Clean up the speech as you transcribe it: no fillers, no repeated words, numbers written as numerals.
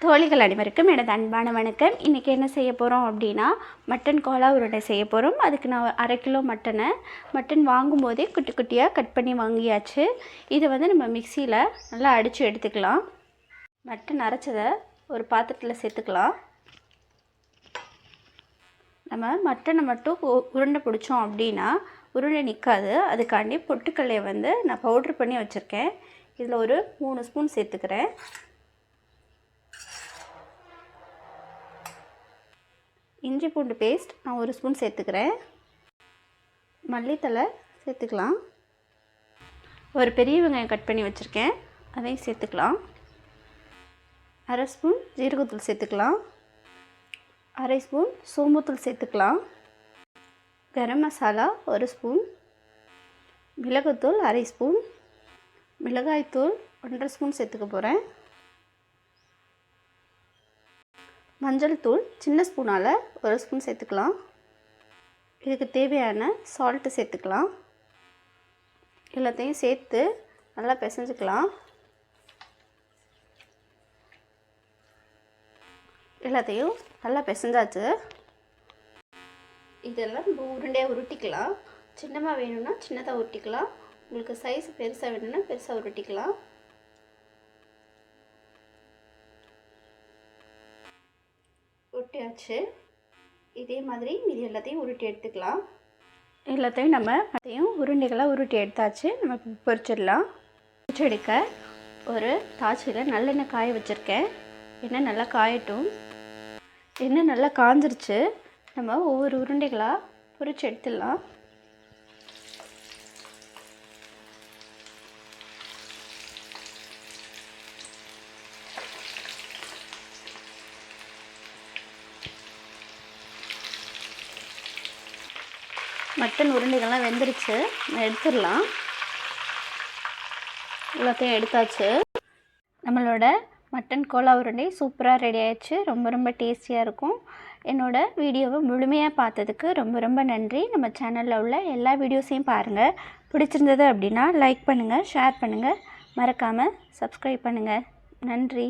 தோழிகள் அனைவருக்கும் எனது அன்பான வணக்கம். இன்றைக்கி என்ன செய்ய போகிறோம் அப்படின்னா மட்டன் கோலா உருண்டை செய்ய போகிறோம். அதுக்கு நான் 1/2 கிலோ மட்டன் வாங்கும்போதே குட்டி குட்டியாக கட் பண்ணி வாங்கியாச்சு. இதை நம்ம மிக்சியில் நல்லா அடித்து எடுத்துக்கலாம். மட்டன் அரைச்சதை ஒரு பாத்திரத்தில் சேர்த்துக்கலாம். நம்ம மட்டனை மட்டும் உருண்டை பிடிச்சோம் அப்படின்னா உருண்டை நிற்காது. அதுக்காண்டி பொட்டுக்கல்லையை நான் பவுட்ரு பண்ணி வச்சுருக்கேன். இதில் ஒரு 3 ஸ்பூன் சேர்த்துக்கிறேன். இஞ்சி பூண்டு பேஸ்ட் நான் 1 ஸ்பூன் சேர்த்துக்கிறேன். மல்லித்தலை சேர்த்துக்கலாம். ஒரு பெரிய வெங்காயம் கட் பண்ணி வச்சுருக்கேன், அதையும் சேர்த்துக்கலாம். 1/2 ஸ்பூன் ஜீரகத்தூள் சேர்த்துக்கலாம். 1/2 ஸ்பூன் சோம்புத்தூள் சேர்த்துக்கலாம். கரம் மசாலா 1 ஸ்பூன், மிளகுத்தூள் 1/2 ஸ்பூன், மிளகாய்த்தூள் 1/2 ஸ்பூன் சேர்த்துக்க போகிறேன். மஞ்சள் தூள் சின்ன ஸ்பூனால் 1 ஸ்பூன் சேர்த்துக்கலாம். இதுக்கு தேவையான சால்ட்டு சேர்த்துக்கலாம். எல்லாத்தையும் சேர்த்து நல்லா பிசைஞ்சுக்கலாம். எல்லாத்தையும் நல்லா பிசைஞ்சாச்சு. இதெல்லாம் நம்ம உருண்டையாக உருட்டிக்கலாம். சின்னமாக வேணும்னா சின்னதாக உருட்டிக்கலாம். உங்களுக்கு சைஸ் பெருசாக வேணும்னா பெருசாக உருட்டிக்கலாம். உருட்டியாச்சு. இதே மாதிரி மீதி எல்லாத்தையும் உருட்டி எடுத்துக்கலாம். எல்லாத்தையும் நம்ம உருண்டைகளாக உருட்டி எடுத்தாச்சு. நம்ம பொரிச்சிடலாம். பொரிச்சு எடுக்க ஒரு தாச்சியில் நல்லெண்ணெய் காய வச்சுருக்கேன். எண்ணெய் நல்லா காயட்டும். எண்ணெய் நல்லா காஞ்சிருச்சு. நம்ம ஒவ்வொரு உருண்டைகளாக பொரிச்சு எடுத்துடலாம். மட்டன் உருண்டைகள்லாம் வெந்துருச்சு. நான் எடுத்துடலாம். எல்லாத்தையும் எடுத்தாச்சு. நம்மளோட மட்டன் கோலா உருண்டை சூப்பராக ரெடி ஆயிடுச்சு. ரொம்ப டேஸ்டியாக இருக்கும். என்னோடய வீடியோவை முழுமையாக பார்த்ததுக்கு ரொம்ப நன்றி. நம்ம சேனலில் உள்ள எல்லா வீடியோஸையும் பாருங்கள். பிடிச்சிருந்தது அப்படின்னா லைக் பண்ணுங்கள், ஷேர் பண்ணுங்கள், மறக்காமல் சப்ஸ்கிரைப் பண்ணுங்கள். நன்றி.